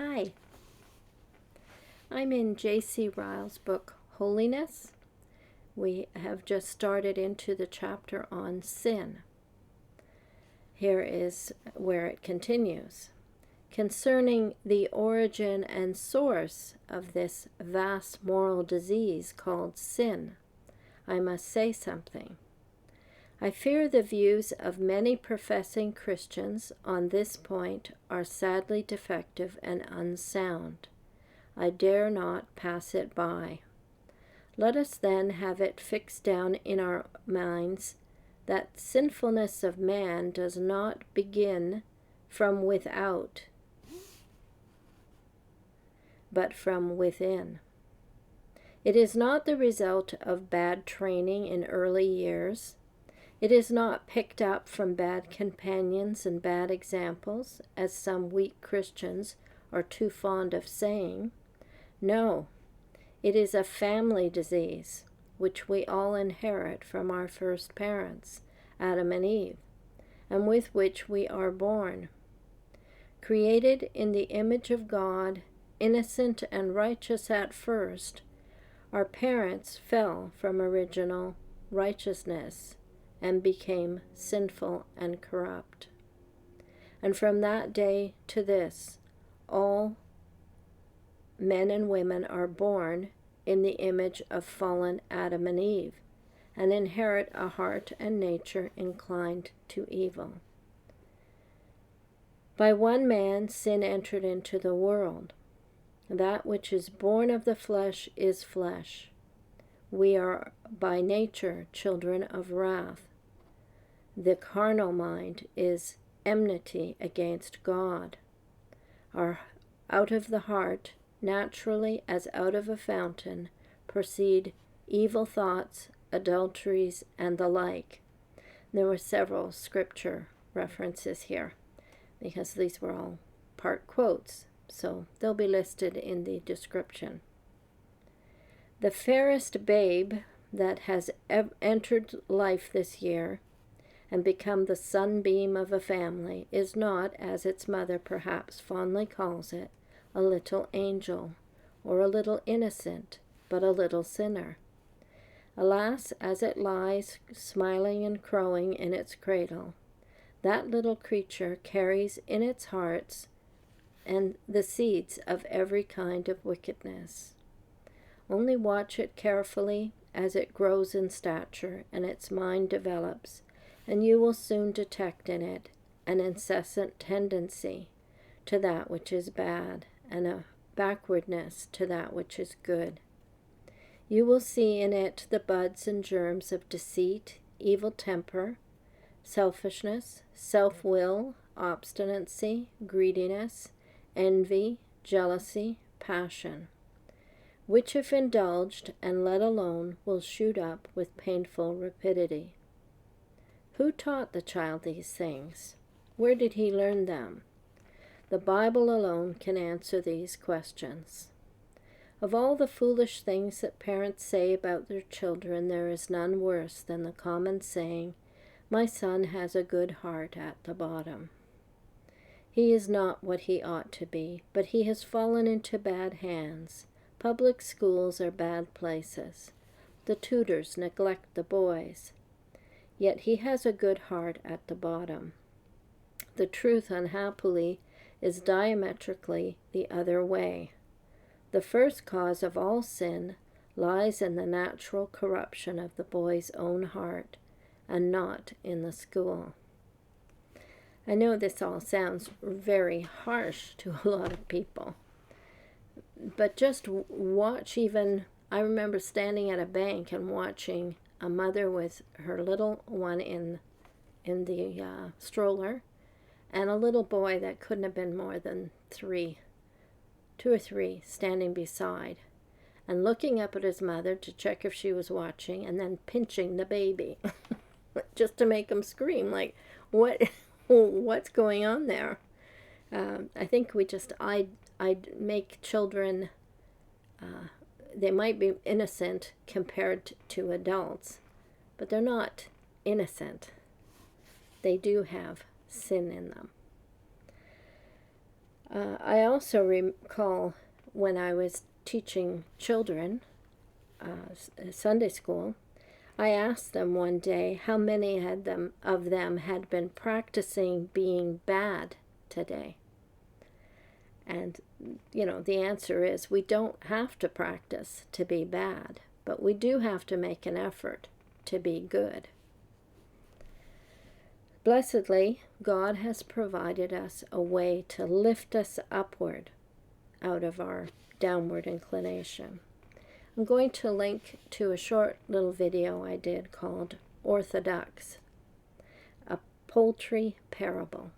Hi, I'm in J.C. Ryle's book, Holiness. We have just started into the chapter on sin. Here is where it continues. Concerning the origin and source of this vast moral disease called sin, I must say something. I fear the views of many professing Christians on this point are sadly defective and unsound. I dare not pass it by. Let us then have it fixed down in our minds that sinfulness of man does not begin from without, but from within. It is not the result of bad training in early years. It is not picked up from bad companions and bad examples, as some weak Christians are too fond of saying. No, it is a family disease, which we all inherit from our first parents, Adam and Eve, and with which we are born. Created in the image of God, innocent and righteous at first, our parents fell from original righteousness and became sinful and corrupt. And from that day to this, all men and women are born in the image of fallen Adam and Eve and inherit a heart and nature inclined to evil. By one man sin entered into the world. That which is born of the flesh is flesh. We are by nature children of wrath. The carnal mind is enmity against God. Out of the heart, naturally as out of a fountain, proceed evil thoughts, adulteries, and the like. There were several scripture references here because these were all part quotes, so they'll be listed in the description. The fairest babe that has entered life this year and become the sunbeam of a family is not, as its mother perhaps fondly calls it, a little angel or a little innocent, but a little sinner. Alas, as it lies smiling and crowing in its cradle, that little creature carries in its heart and the seeds of every kind of wickedness. Only watch it carefully as it grows in stature and its mind develops, and you will soon detect in it an incessant tendency to that which is bad and a backwardness to that which is good. You will see in it the buds and germs of deceit, evil temper, selfishness, self-will, obstinacy, greediness, envy, jealousy, passion, which if indulged and let alone will shoot up with painful rapidity. Who taught the child these things? Where did he learn them? The Bible alone can answer these questions. Of all the foolish things that parents say about their children, there is none worse than the common saying, "My son has a good heart at the bottom." He is not what he ought to be, but he has fallen into bad hands. Public schools are bad places. The tutors neglect the boys. Yet he has a good heart at the bottom. The truth, unhappily, is diametrically the other way. The first cause of all sin lies in the natural corruption of the boy's own heart, and not in the school. I know this all sounds very harsh to a lot of people, but just watch. Even I remember standing at a bank and watching a mother with her little one in the stroller, and a little boy that couldn't have been more than 2 or 3, standing beside, and looking up at his mother to check if she was watching, and then pinching the baby, just to make him scream. Like, what's going on there? I think I'd make children. They might be innocent compared to adults, but they're not innocent. They do have sin in them. I also recall when I was teaching children Sunday school, I asked them one day how many of them had been practicing being bad today. And, the answer is we don't have to practice to be bad, but we do have to make an effort to be good. Blessedly, God has provided us a way to lift us upward out of our downward inclination. I'm going to link to a short little video I did called Orthodox, a poultry parable.